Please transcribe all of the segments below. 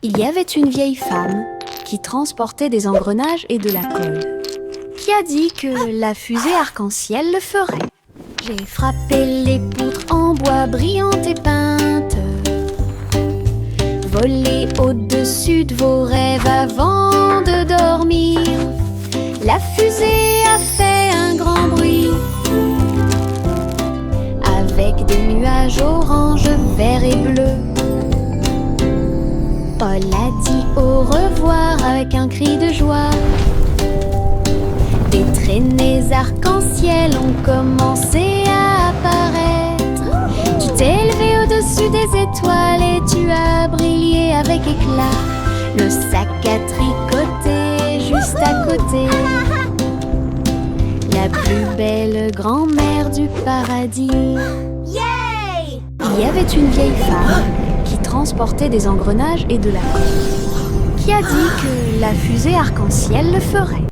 Il y avait une vieille femme qui transportait des engrenages et de la colle, qui a dit que la fusée arc-en-ciel le ferait. J'ai frappé les poutres en bois brillantes et peintes, volé au-dessus de vos rêves avant de dormir. La fusée a fait un grand bruit, avec des nuages orange, vert et bleu. Paul a dit au revoir avec un cri de joie. Des traînées arc-en-ciel ont commencé à apparaître. Tu t'es élevé au-dessus des étoiles et tu as brillé avec éclat. Le sac à tricoter juste à côté, la plus belle grand-mère du paradis. Yay! Il y avait une vieille femme qui transportait des engrenages et de la colle, qui a dit que la fusée arc-en-ciel le ferait.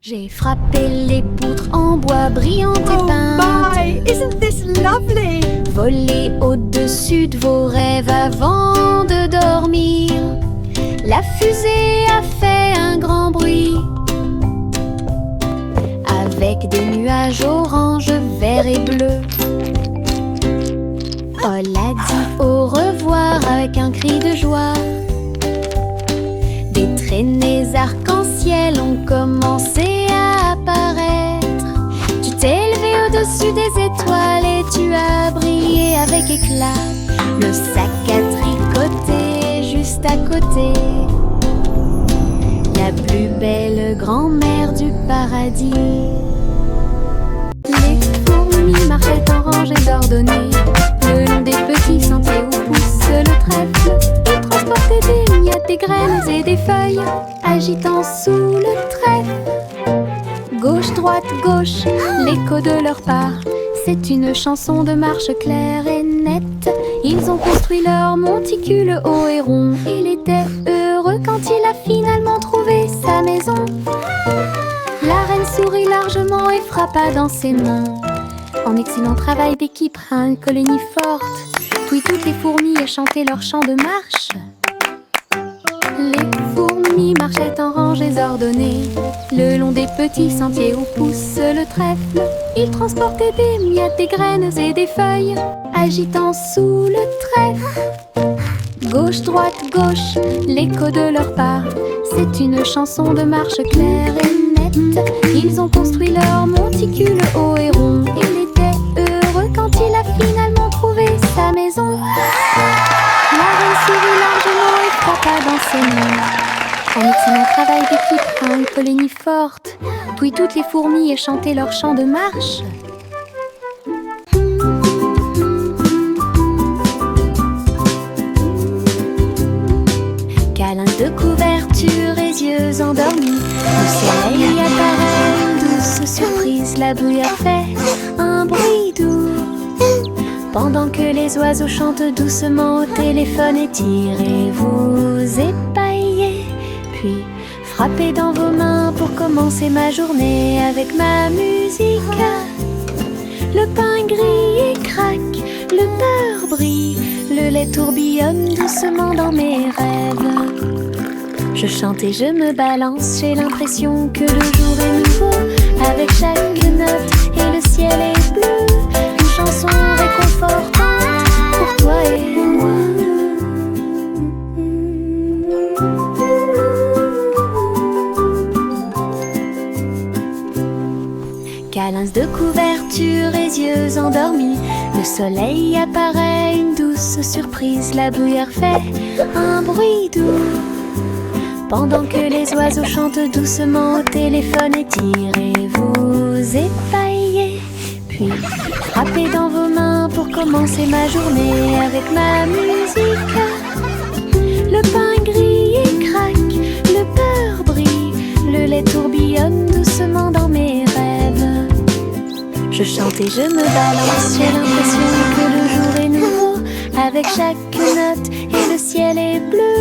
J'ai frappé les poutres en bois brillantes et peintes. Oh my, isn't this lovely? Volé au-dessus de vos rêves avant de dormir. La fusée a fait un grand bruit, avec des nuages orange, vert et bleu. Paul a dit au revoir avec un cri de joie. Des traînées arc-en-ciel ont commencé à apparaître. Tu t'es élevé au-dessus des étoiles et tu as brillé avec éclat. Le sac à tricoter juste à côté, la plus belle grand-mère du paradis. Les fourmis marchaient en rangées ordonnées, le long des petits sentiers où pousse le trèfle. Ils transportaient des miettes, des graines et des feuilles, agitant sous le trèfle. Gauche, droite, gauche, l'écho de leur pas. C'est une chanson de marche claire et nette. Ils ont construit leur monticule haut et rond. Il était heureux quand il a finalement trouvé sa maison. La reine sourit largement et frappa dans ses mains. En excellent travail d'équipe, une colonie forte. Puis toutes les fourmis chantaient leur chant de marche. Les fourmis marchaient en rangées ordonnées, le long des petits sentiers où pousse le trèfle. Ils transportaient des miettes, des graines et des feuilles, agitant sous le trèfle. Gauche, droite, gauche, l'écho de leur pas. C'est une chanson de marche claire et nette. Ils ont construit leur monticule haut et rond. Il était heureux quand il a finalement trouvé sa maison. La reine sourit largement et frappa dans ses mains. En excellent travail d'équipe, une colonie forte. Puis toutes les fourmis chantaient leur chant de marche. Câlin de couverture et yeux endormis, le soleil apparaît, une douce surprise. La bouillie fait un bruit doux, pendant que les oiseaux chantent doucement au téléphone. Étirez-vous, épaillez, puis frappez dans vos mains pour commencer ma journée avec ma musique. Le pain grille et craque, le beurre brille, le lait tourbillonne doucement dans mes rêves. Je chante et je me balance, j'ai l'impression que le jour est nouveau. Avec chaque note et le ciel est bleu, une chanson réconfortante pour toi et moi. Câlins de couverture et yeux endormis, le soleil apparaît, une douce surprise. La bruyère fait un bruit doux, pendant que les oiseaux chantent doucement au téléphone. Étirez-vous, épaillez, puis frappez dans vos mains pour commencer ma journée avec ma musique. Le pain grille et craque, le beurre brille, le lait tourbillonne doucement dans mes rêves. Je chante et je me balance, j'ai l'impression que le jour est nouveau. Avec chaque note et le ciel est bleu,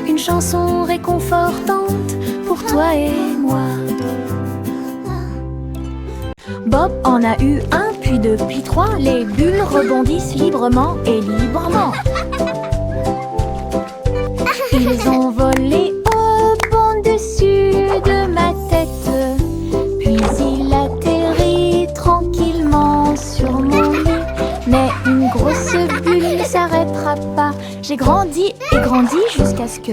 une chanson réconfortante pour toi et moi. Bob en a eu un, puis deux, puis trois. Les bulles rebondissent librement et librement. Ils ont jusqu'à ce que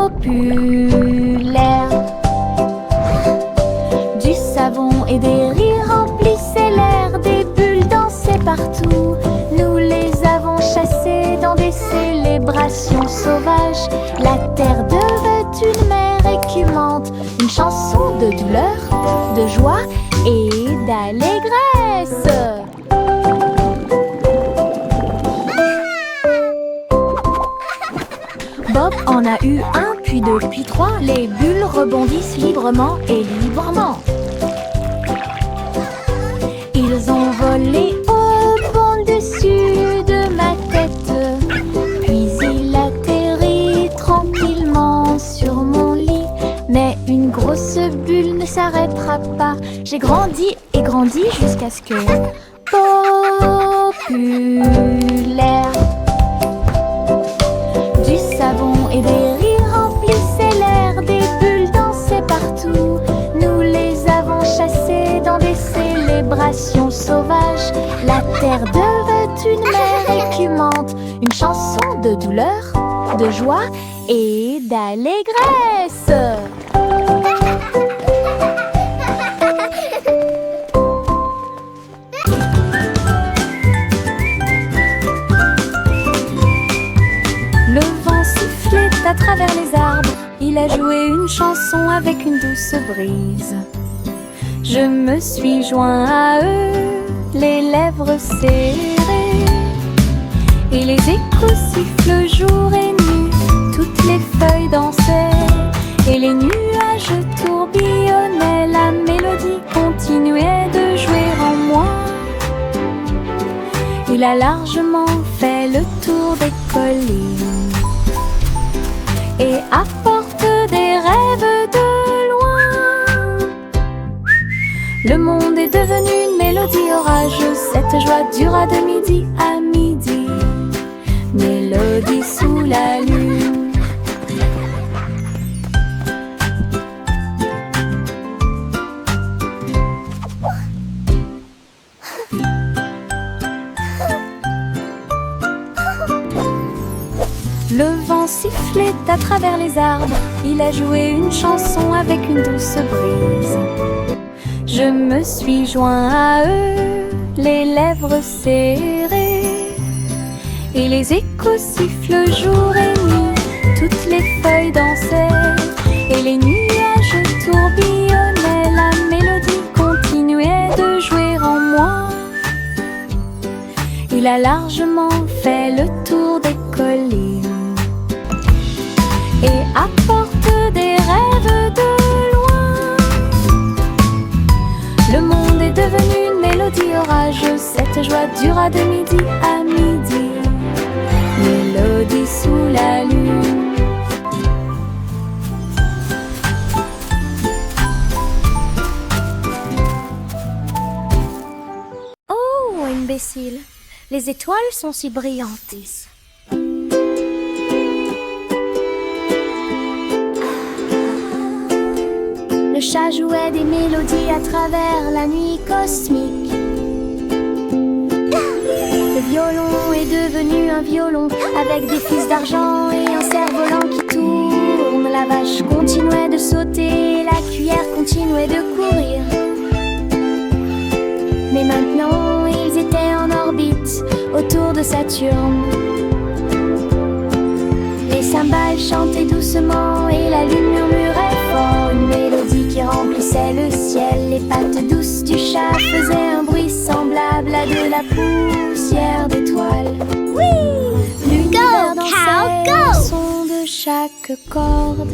populaire. Du savon et des rires remplissaient l'air, des bulles dansaient partout. Nous les avons chassés dans des célébrations sauvages. La terre devait une mer écumante, une chanson de douleur, de joie et d'allégresse. Bob en a eu un, puis deux, puis trois. Les bulles rebondissent librement et librement. Ils ont volé au-dessus de ma tête, puis il atterrit tranquillement sur mon lit. Mais une grosse bulle ne s'arrêtera pas. J'ai grandi et grandi jusqu'à ce que populaire. Du savon et des rires remplissaient l'air, des bulles dansaient partout. Nous les avons chassés dans des célébrations sauvages. La terre devait une mer écumante, une chanson de douleur, de joie et d'allégresse. Le vent sifflait à travers les arbres. Il a joué une chanson avec une douce brise. Je me suis joint à eux, les lèvres serrées. Et les échos sifflent jour et nuit. Toutes les feuilles dansaient et les nuages tourbillonnaient. La mélodie continuait de jouer en moi. Il a largement fait le tour des collines et apporte des rêves de loin. Le monde est devenu une mélodie orageuse. Cette joie dura de midi à midi. Mélodie sous la lune. Le vent sifflait à travers les arbres. Il a joué une chanson avec une douce brise. Je me suis joint à eux, les lèvres serrées. Et les échos sifflent jour et nuit. Toutes les feuilles dansaient et les nuages tourbillonnaient. La mélodie continuait de jouer en moi. Il a largement fait le tour des collines et apporte des rêves de loin. Le monde est devenu une mélodie orageuse. Cette joie dura de midi à midi. Mélodie sous la lune. Oh, imbécile! Les étoiles sont si brillantes. Le chat jouait des mélodies à travers la nuit cosmique. Le violon est devenu un violon avec des fils d'argent et un cerf-volant qui tourne. La vache continuait de sauter, la cuillère continuait de courir. Mais maintenant, ils étaient en orbite autour de Saturne. Les cymbales chantaient doucement et la lune murmurait fort. Une mélodie qui remplissait le ciel. Les pattes douces du chat faisaient un bruit semblable à de la poussière d'étoiles. Oui! L'univers dansait go! au son de chaque corde.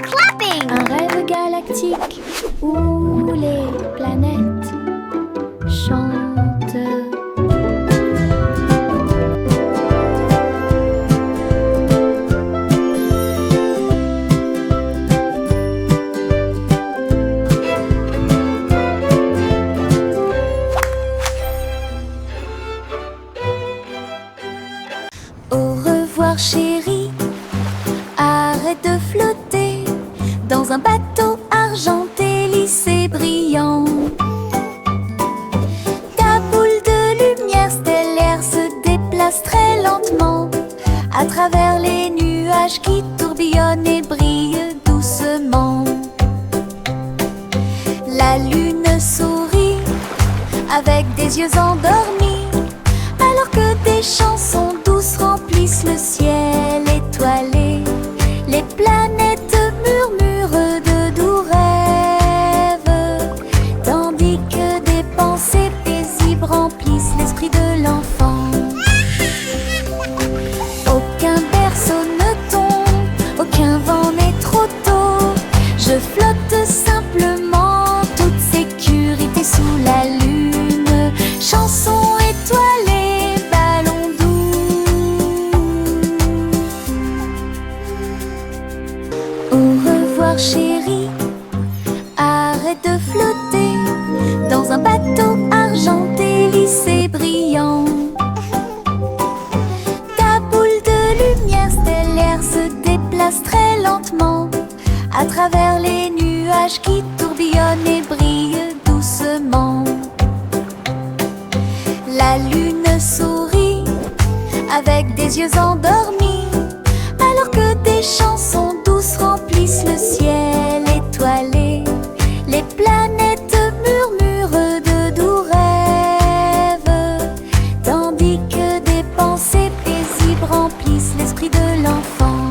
Clapping! Un rêve galactique où les planètes chantent. Au revoir chérie, arrête de flotter dans un bateau argenté, lisse et brillant. Ta boule de lumière stellaire se déplace très lentement à travers les nuages qui tourbillonnent et brillent doucement. La lune sourit avec des yeux endormis, alors que des chansons douces remplissent le ciel étoilé. Les planètes murmurent de doux rêves, tandis que des pensées paisibles remplissent l'esprit de l'enfant. Aucun berceau ne tombe, aucun vent n'est trop tôt. Je flotte simplement, toute sécurité sous la lune. Chanson étoilée, ballon doux. Au revoir chérie, arrête de flotter dans un bateau argenté, lisse et brillant. Ta boule de lumière stellaire se déplace très lentement à travers les nuages qui tourbillonnent et brillent doucement. La lune sourit avec des yeux endormis, alors que des chansons douces remplissent le ciel étoilé. Les planètes murmurent de doux rêves, tandis que des pensées paisibles remplissent l'esprit de l'enfant.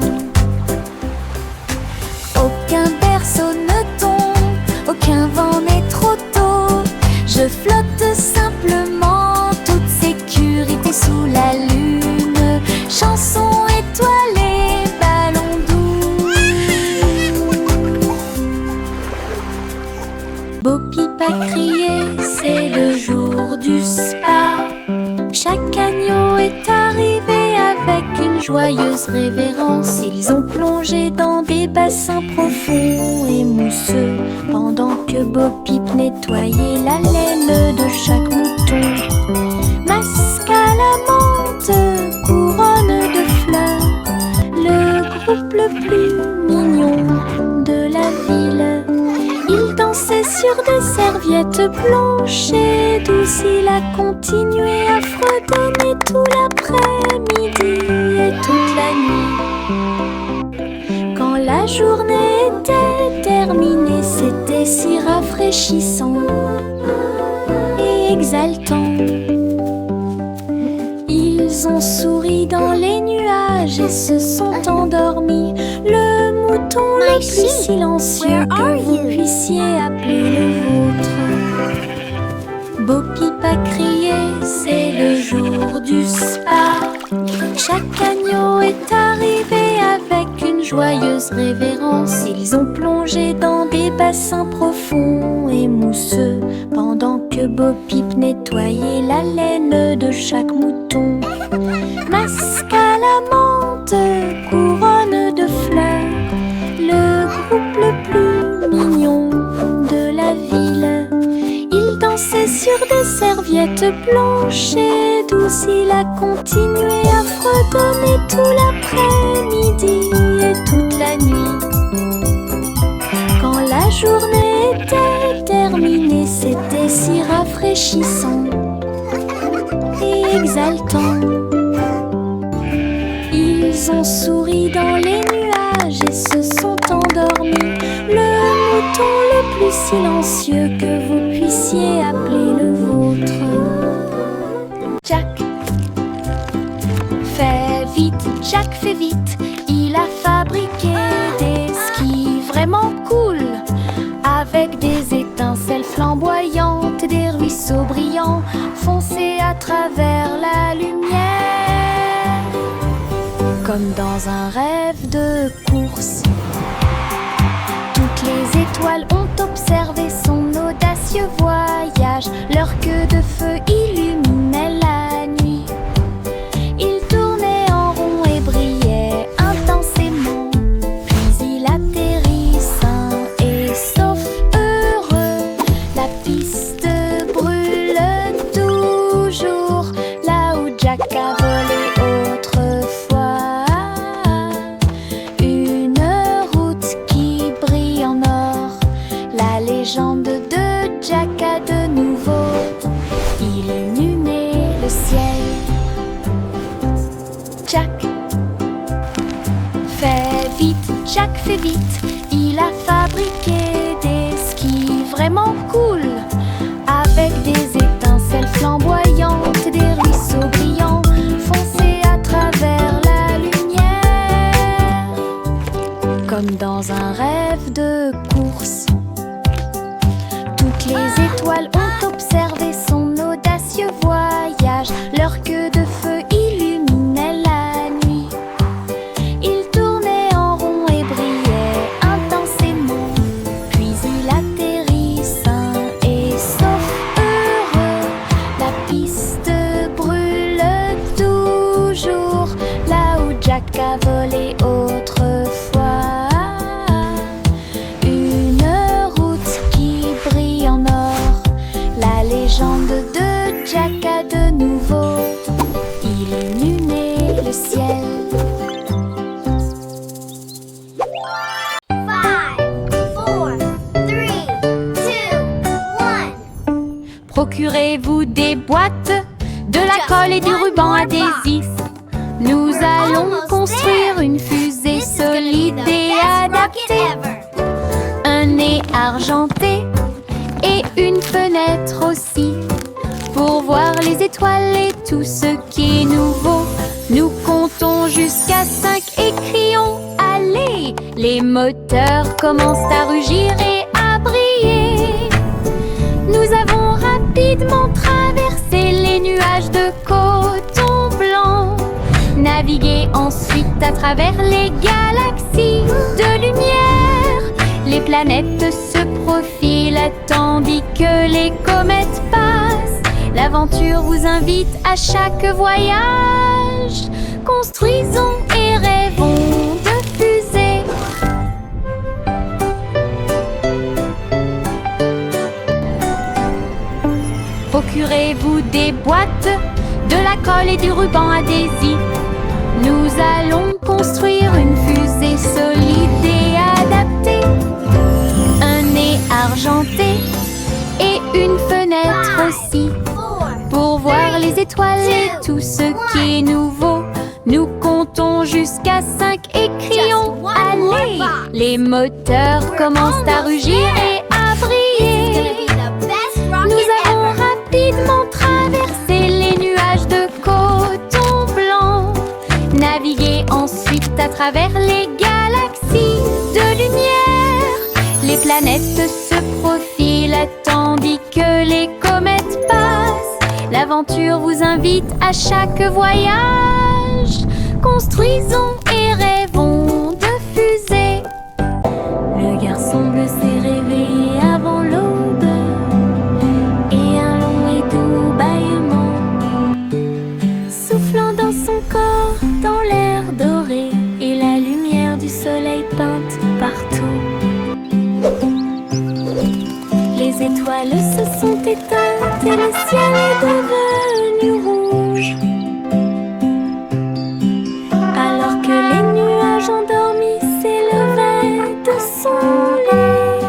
Aucun berceau ne tombe, aucun vent n'est trop tôt. Je flotte simplement, toute sécurité sous la lune. Chanson étoilée, ballon doux. Bo Peep a crié, c'est le jour du spa. Chaque agneau est arrivé avec une joyeuse révérence. Ils ont plongé dans des bassins profonds et mousseux, pendant que Bo Peep nettoyait la laine de chaque mouton. Masque à la menthe, couronne de fleurs, le groupe le plus mignon de la ville. Il dansait sur des serviettes blanches et douces. Il a continué à fredonner tout l'après-midi et toute la nuit. Quand la journée était terminée, c'était si rafraîchissant et exaltant. Ils ont souri dans les nuages et se sont endormis. Le mouton le plus silencieux que vous puissiez appeler le vôtre. Bo Peep a crié, c'est le jour du spa. Chaque agneau est arrivé avec une joyeuse révérence. Ils ont plongé dans des bassins profonds et mousseux, pendant que Bo Peep nettoyait la laine de chaque mouton. Masque à la menthe, couronne de fleurs, le groupe le plus mignon de la ville. Il dansait sur des serviettes blanches et douces. Il a continué à fredonner tout l'après-midi et toute la nuit. Quand la journée était terminée, c'était si rafraîchissant et exaltant. Ils ont souri dans les nuages et se sont endormis. Le mouton le plus silencieux que vous puissiez appeler le vôtre. Jack, fais vite, Jack fait vite. Il a fabriqué des skis vraiment cool, avec des étincelles flamboyantes, des ruisseaux brillants foncés à travers la lumière. Comme dans un rêve de course, toutes les étoiles ont observé son audacieux voyage. Leur queue de feu illuminait la nuit. Il tournait en rond et brillait intensément. Puis il atterrit sain et sauf, heureux. La piste brûle toujours là où Jack a volé autrefois. Une route qui brille en or. La légende de Jack a de nouveau illuminé Jack fait vite, il a fabriqué des skis vraiment cool, avec des étincelles flamboyantes, des ruisseaux brillants, foncés à travers la lumière, comme dans un rêve de course. Toutes les étoiles ont observé son audacieux voyage, leur queue de feu illuminait la nuit. Il tournait en rond et brillait intensément, puis il atterrit sain et sauf, heureux. La piste brûle toujours là où Jack a volé autrefois. Une route qui brille en or, la légende de Jack a de nouveau illuminé le ciel. 5, 4, 3, 2, 1. Procurez-vous des boîtes, de la colle et du ruban adhésif. Nous allons construire une fusée solide et adaptée. Un nez argenté et une fenêtre aussi, pour voir les étoiles et tout ce qui est nouveau. Nous comptons jusqu'à 5 et crions allez. Les moteurs commencent à rugir et à briller. Nous avons rapidement traversé les nuages de coton blanc, navigué ensuite à travers les galaxies de lumière. Les planètes se profilent tandis que les comètes passent. L'aventure vous invite à chaque voyage. Construisons et rêvons de fusées. Procurez-vous des boîtes, de la colle et du ruban adhésif. Nous allons construire une fusée solide et adaptée. Un nez argenté et une fenêtre aussi, pour voir les étoiles et tout ce qui est nouveau. Nous comptons jusqu'à 5 et crions allez. Les moteurs commencent à rugir et à briller. Nous avons rapidement traversé les nuages de coton blanc, navigué ensuite à travers les galaxies de lumière. Les planètes se profilent tandis que les comètes passent. L'aventure vous invite à chaque voyage. Construisons et rêvons de fusées. Le garçon bleu s'est réveillé avant l'aube, et un long et doux bâillement, soufflant dans son corps, dans l'air doré, et la lumière du soleil peinte partout. Les étoiles se sont éteintes et le ciel est devenu rouge, alors que les nuages endormis s'élevaient de son lit.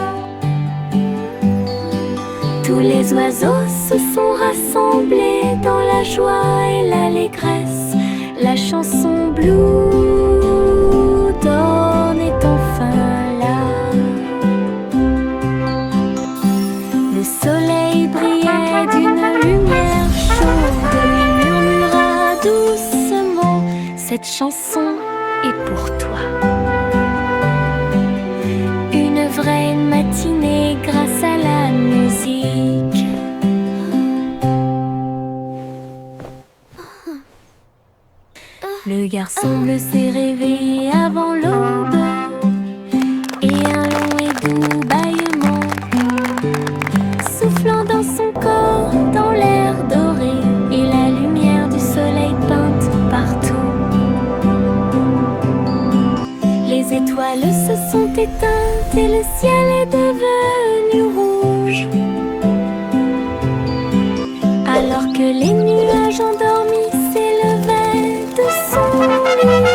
Tous les oiseaux se sont rassemblés dans la joie et l'allégresse. La chanson Blue Dawn est enfin là. Le soleil brillait d'une lumière chaude. Il murmura doucement: cette chanson est pour toi. Une vraie matinée grâce à la musique. Le garçon bleu s'est réveillé avant l'aube, et un long et doux bâillement, soufflant dans son corps, dans l'air doré, et la lumière du soleil peinte partout. Les étoiles se sont éteintes et le ciel est devenu rouge, alors que les nuages endormis s'élevaient de son lit.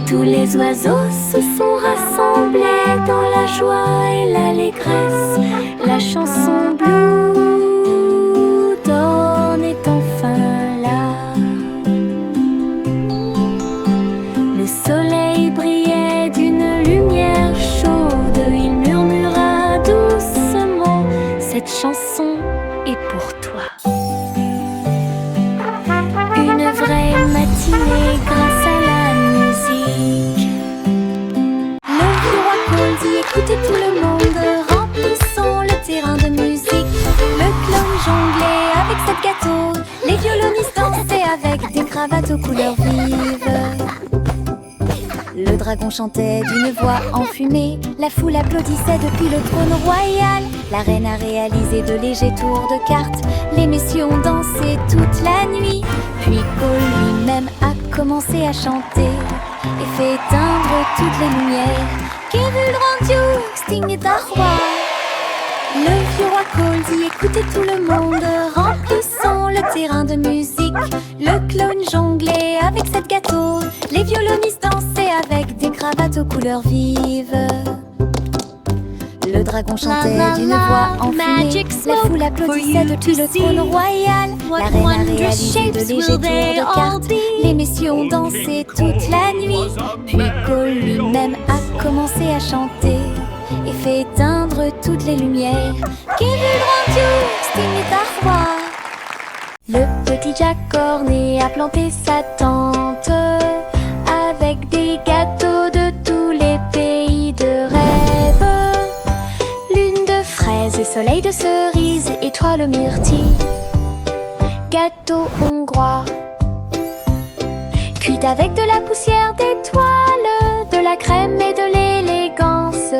Tous les oiseaux se sont rassemblés dans la joie et l'allégresse. La chanson Blue Dawn est enfin là. Le soleil aux couleurs vives. Le dragon chantait d'une voix enfumée. La foule applaudissait depuis le trône royal. La reine a réalisé de légers tours de cartes. Les messieurs ont dansé toute la nuit. Puis Cole lui-même a commencé à chanter et fait éteindre toutes les lumières. Kevulrandio, Sting est un roi. Le vieux roi Cole dit écoutez tout le monde, remplissons le terrain de musique. Le clown jonglait avec cette gâteau, les violonistes dansaient avec des cravates aux couleurs vives. Le dragon chantait d'une voix enfumée. La foule applaudissait depuis le trône royal. La reine a réalisé de légers tours de cartes. Les messieurs ont dansé toute la nuit. Puis Cole lui-même a commencé à chanter et fait éteindre toutes les lumières. Kevulrandio, Sting est un roi. Le petit Jack Cornet a planté sa tente avec des gâteaux de tous les pays de rêve. Lune de fraises et soleil de cerises, étoile aux myrtilles, gâteau hongrois, cuit avec de la poussière d'étoiles, de la crème et de l'élégance.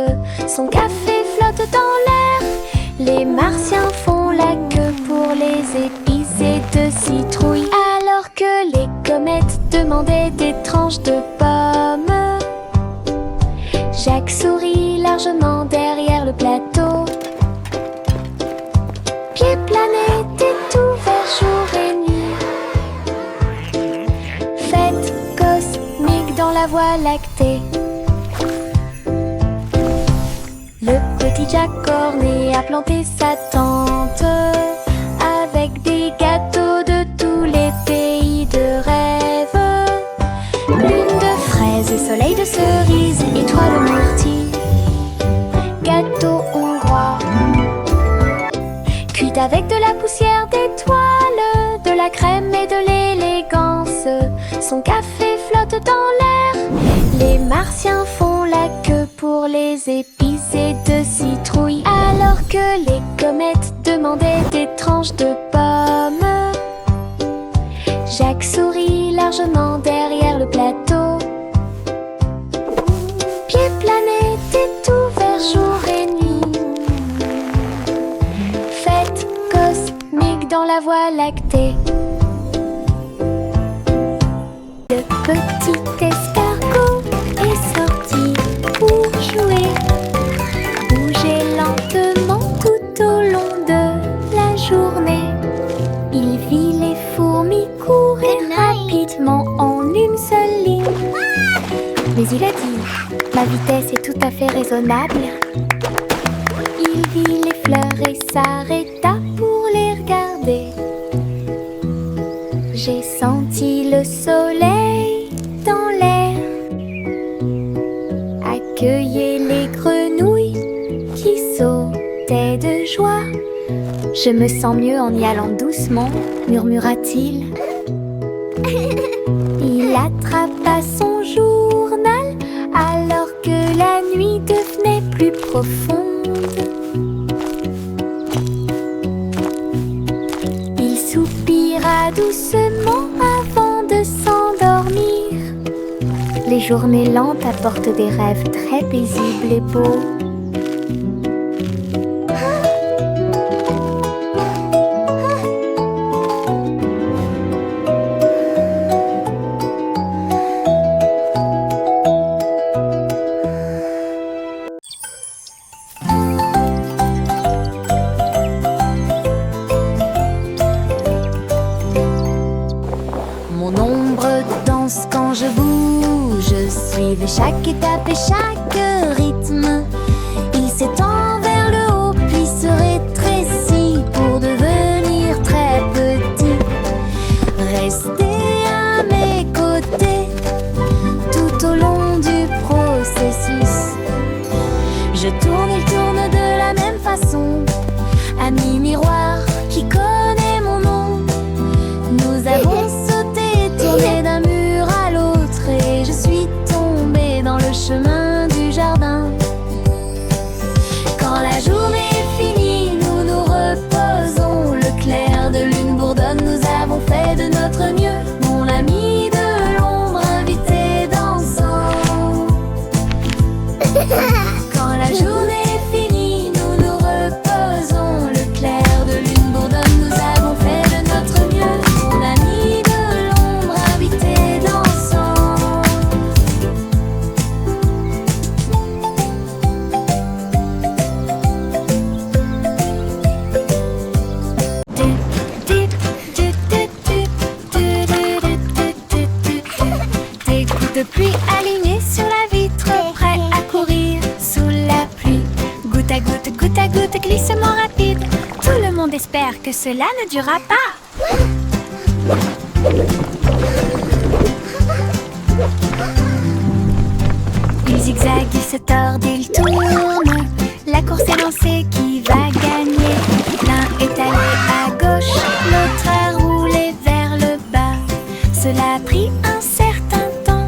Son café flotte dans l'air. Les martiens font la queue pour les épices et de citrouilles, alors que les comètes demandaient des tranches de pommes. Jacques sourit largement derrière le plateau. Pied planète est ouvert jour et nuit. Fête cosmique dans la Voie lactée. Le petit Jack Cornet a planté sa tente avec des gâteaux de tous les pays de rêve. Lune de fraises et soleil de cerises, étoile aux myrtilles, gâteau hongrois, cuit avec de la poussière d'étoiles, de la crème et de l'élégance. Son café flotte dans l'air. Les martiens font la queue pour les épices et de citrouilles, alors que les comètes demandaient des tranches de pommes. Jacques sourit largement derrière le plateau. Pied planète est ouvert jour et nuit. Fête cosmique dans la Voie lactée. Le petit escargot est sorti pour jouer. Bouger lentement tout au long de la journée. Il vit les fourmis courir rapidement en une seule ligne. Mais il a dit, ma vitesse est tout à fait raisonnable. Il vit les fleurs et s'arrêta pour les regarder. J'ai senti le soleil dans l'air, accueillir les grenouilles qui sautaient de joie. Je me sens mieux en y allant doucement, murmura-t-il. Il attrapa son journal alors que la nuit devenait plus profonde. Il soupira doucement avant de s'endormir. Les journées lentes apportent des rêves très paisibles et beaux. Chaque étape et chaque rythme, il s'étend vers le haut puis se rétrécit pour devenir très petit. Restez à mes côtés tout au long du processus. Je tourne, il tourne de la même façon. Ami miroir qui connaît mon nom, nous avons sauté, tourné d'un mur à l'autre et je suis dans le chemin du jardin. de pluie alignés sur la vitre, prêts à courir sous la pluie. Goutte à goutte, glissement rapide. Tout le monde espère que cela ne durera pas. Ils zigzaguent, ils se tordent, ils tournent. La course est lancée, qui va gagner? L'un est allé à gauche, l'autre a roulé vers le bas. Cela a pris un certain temps,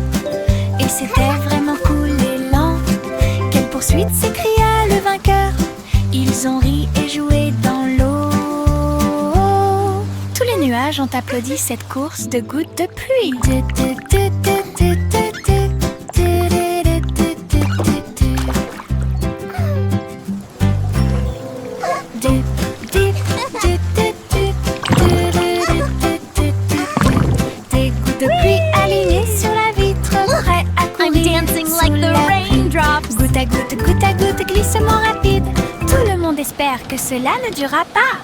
et c'était vraiment cool et lent. Quelle poursuite, s'écria le vainqueur. Ils ont ri et joué dans l'eau. Tous les nuages ont applaudi cette course de gouttes de pluie. Des gouttes de pluie alignées sur la vitre, prêts à courir. I'm dancing sous like the la pluie. raindrops. Goutte à goutte, glissement rapide. Tout le monde espère que cela ne durera pas.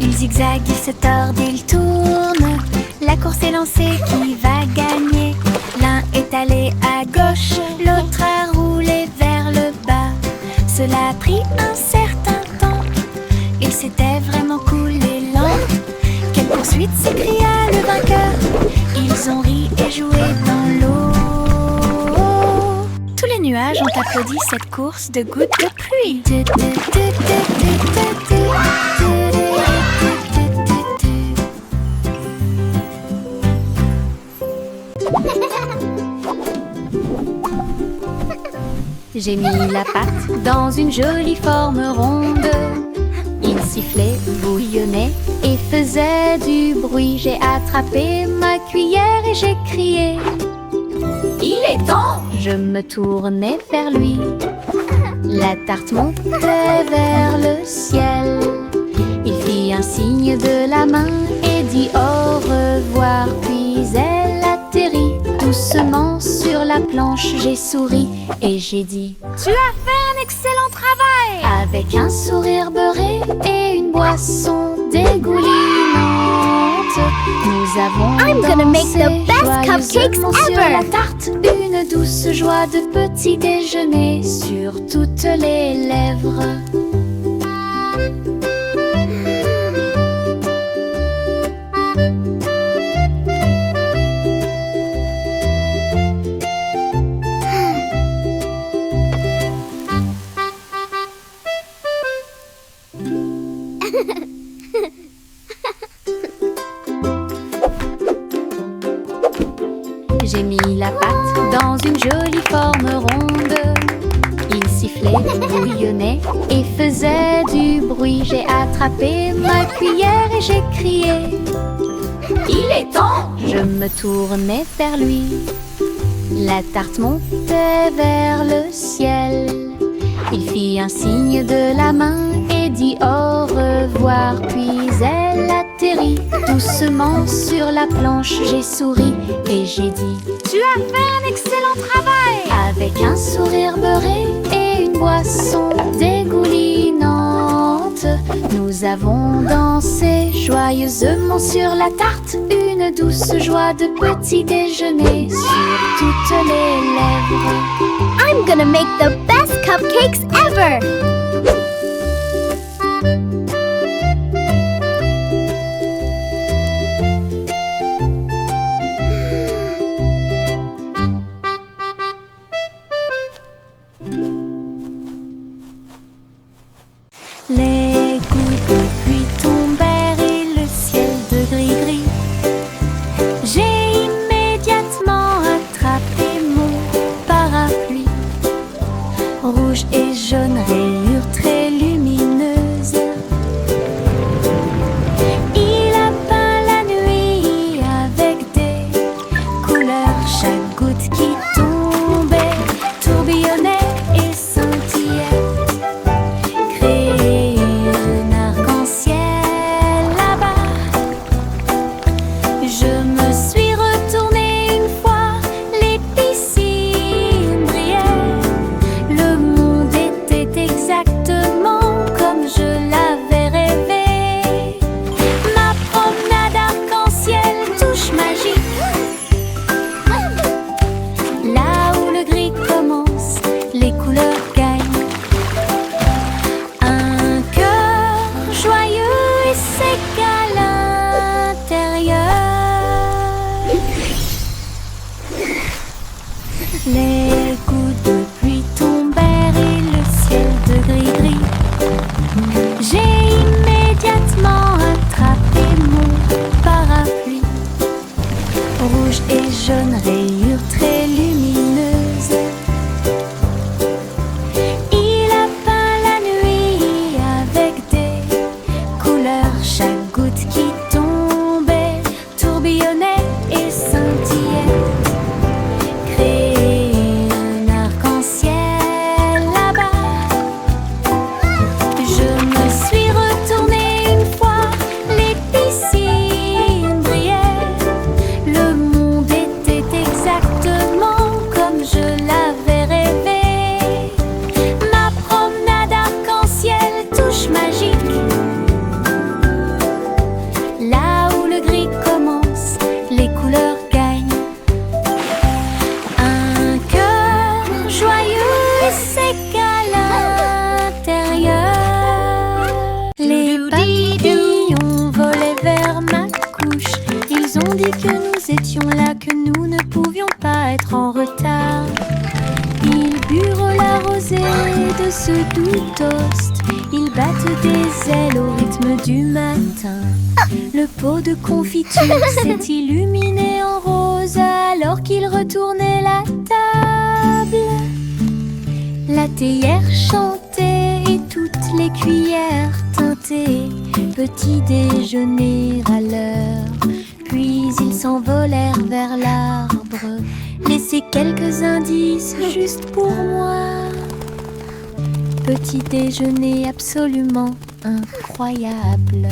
Ils zigzaguent, ils se tordent, ils tournent. La course est lancée, qui va gagner? L'un est allé à gauche, l'autre a roulé vers le bas. Cela a pris un certain temps, et c'était vraiment cool et lent. Quelle poursuite, s'écria le vainqueur. Ils ont ri et joué dans l'eau. Tous les nuages ont applaudi cette course de gouttes de pluie. J'ai mis la pâte dans une jolie forme ronde. Il sifflait, bouillonnait et faisait du bruit. J'ai attrapé ma cuillère et j'ai crié: il est temps! Je me tournais vers lui. La tarte montait vers le ciel. Il fit un signe de la main et dit au revoir. Puis elle atterrit doucement sur la planche. J'ai souri et j'ai dit: tu as fait un excellent travail! Avec un sourire beurré et une boisson dégoulinante, nous avons I'm gonna make the best cupcakes joyeusement sur ever. la tarte une douce joie de petit déjeuner sur toutes les lèvres. J'ai mis la pâte dans une jolie forme ronde. Il sifflait, bouillonnait et faisait du bruit. J'ai attrapé ma cuillère et j'ai crié: il est temps! Je me tournais vers lui. La tarte montait vers le ciel. Il fit un signe de la main et dit au revoir. Puis elle atterrit doucement sur la planche. J'ai souri et j'ai dit: tu as fait un excellent travail! Avec un sourire beurré et une boisson dégoulinante, nous avons dansé joyeusement sur la tarte. Une douce joie de petit déjeuner sur toutes les lèvres. I'm gonna make the best cupcakes ever! Les gouttes de pluie tombèrent et le ciel de gris-gris. J'ai immédiatement attrapé mon parapluie. Rouge et jaune rayures Les gouttes de pluie tombèrent et le ciel de gris-gris. J'ai immédiatement attrapé mon parapluie. Rouge et jaune, rayures très lumineuses. Il a peint la nuit avec des couleurs. Chaque goutte qui tombait tourbillonnait et scintillait. Créer un arc-en-ciel là-bas. Je me suis retournée une fois, les piscines brillaient. Le monde était exactement comme je l'avais rêvé. Ma promenade arc-en-ciel, touche magique. Là où le gris commence, les couleurs gagnent. Un cœur joyeux s'égale à l'intérieur. Les papillons volaient vers ma couche. Ils ont dit que nous étions là, que nous ne pouvions pas être en retard. Ils burent la rosée de ce doux toast. Ils battent des ailes au rythme du matin. Le pot de confiture s'est illuminé en rose alors qu'ils retournaient la table. La théière chantait et toutes les cuillères teintaient. Petit déjeuner à l'heure. Puis ils s'envolèrent vers l'arbre. Laissez quelques indices juste pour moi. Petit déjeuner absolument incroyable.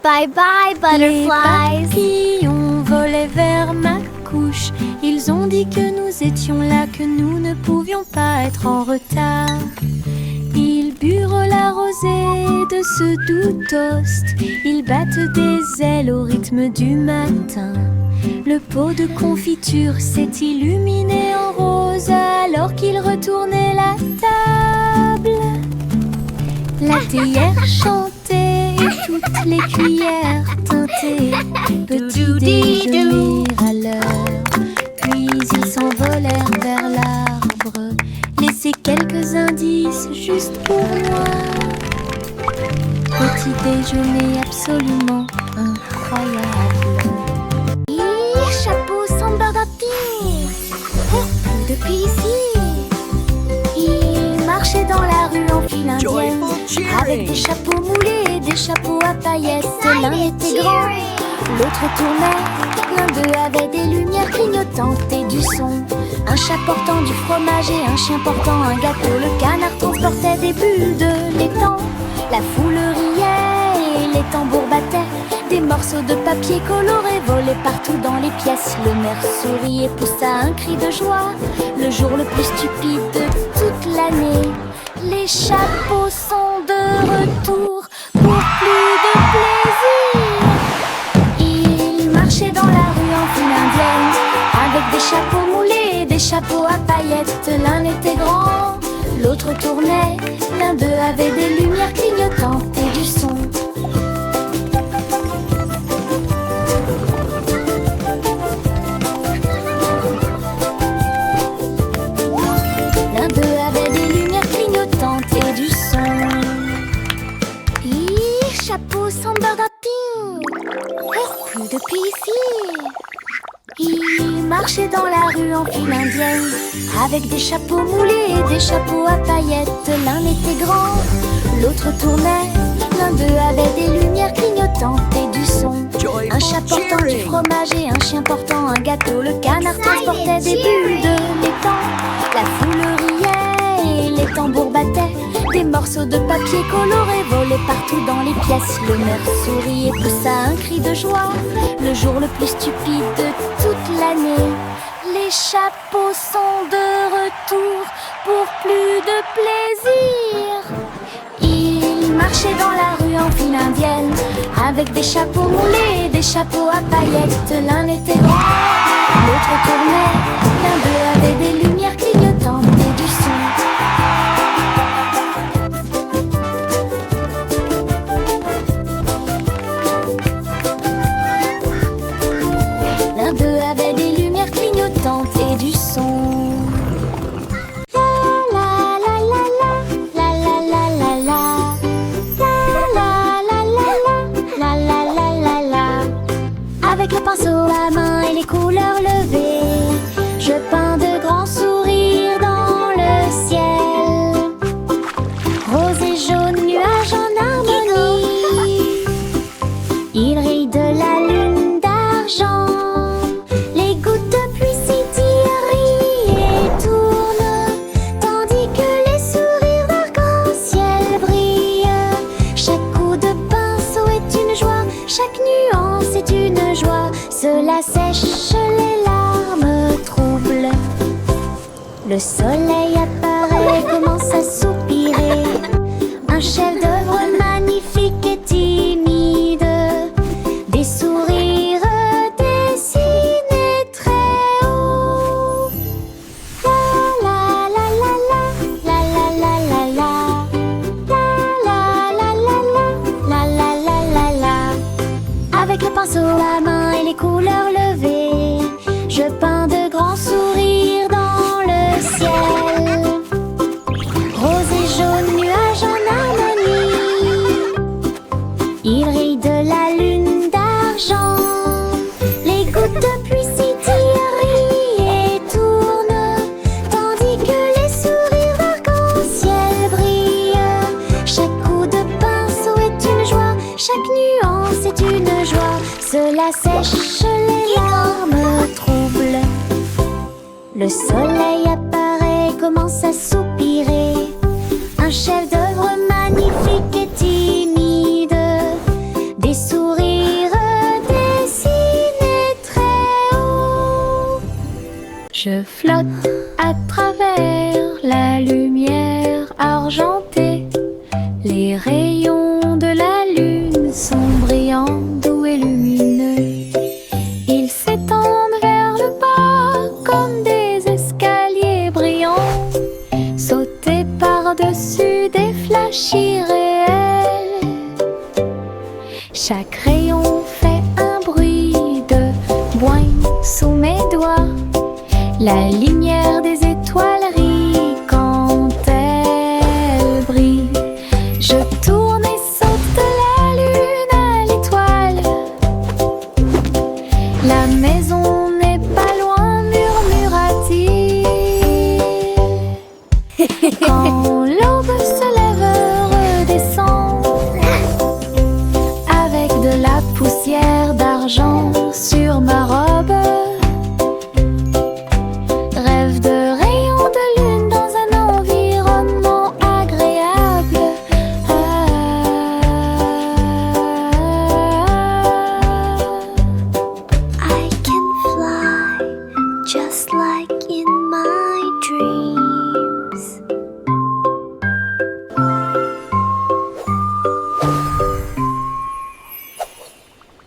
Bye bye, Les butterflies. papillons volaient vers ma couche. Ils ont dit que nous étions là, que nous ne pouvions pas être en retard. Ils burent la rosée de ce doux toast. Ils battent des ailes au rythme du matin. Le pot de confiture s'est illuminé en rose alors qu'ils retournaient la table. La théière chantait et toutes les cuillères teintaient. Petit déjeuner à l'heure. Puis ils s'envolèrent vers l'arbre. Laissez quelques indices juste pour moi. Petit déjeuner absolument incroyable. Chapeau sans bardapine. Depuis ici, Ils marchaient dans la rue en file indienne, avec des chapeaux moulés et des chapeaux à paillettes. L'un était grand, l'autre tournait. L'un d'eux avait des lumières clignotantes et du son. Un chat portant du fromage et un chien portant un gâteau. Le canard transportait des bulles de l'étang. La foule riait et les tambours battaient. Des morceaux de papier coloré volaient partout dans les pièces. Le maire sourit et poussa un cri de joie. Le jour le plus stupide de toute l'année. Les chapeaux sont de retour pour plus de plaisir. Ils marchaient dans la rue en file indienne, avec des chapeaux moulés et des chapeaux à paillettes. L'un était grand, l'autre tournait. L'un d'eux avait des lumières clignotantes et du son. L'un d'eux avait des lumières clignotantes et du son. chapeau sans bardapine. Plus depuis ici. Ils marchaient dans la rue en file indienne, avec des chapeaux moulés et des chapeaux à paillettes. L'un était grand, l'autre tournait. L'un d'eux avait des lumières clignotantes et du son. Un chat portant du fromage et un chien portant un gâteau. Le canard transportait des bulles de l'étang. La foule riait et les tambours battaient. Des morceaux de papier coloré volaient partout dans les pièces. Le maire sourit et poussa un cri de joie. Le jour le plus stupide de toute l'année. Les chapeaux sont de retour pour plus de plaisir. Ils marchaient dans la rue en file indienne, avec des chapeaux moulés et des chapeaux à paillettes. L'un était grand, l'autre tournait. L'un d'eux avait des lumières clignotantes et du son. L'un d'eux avait des lumières clignotantes et Cela sèche les larmes troubles. Le soleil apparaît, commence à soupirer. Un chef-d'œuvre magnifique et timide. Des sourires dessinés très haut. La la la la la la la la la la la la la la la la la. Avec le pinceau à main et les couleurs levées, je peins de grands sourires dans le ciel. Rose et jaune, nuages en harmonie. Il rit de la lune d'argent. Les gouttes de pluie s'y tirent, rient et tournent, tandis que les sourires arc-en-ciel brillent. Chaque coup de pinceau est une joie, chaque nuance est une joie. Cela sèche les larmes troubles. Le soleil apparaît, commence à soupirer. Un chef-d'œuvre magnifique et timide. Des sourires dessinés très haut. Je flotte à travers la lumière argentée. Les rayons de la lune sont brillants, doux et lumineux. Ils s'étendent vers le bas comme des escaliers brillants. Sauter par-dessus des flashs irréels. Chaque rayon fait un bruit de boing sous mes doigts. La lumière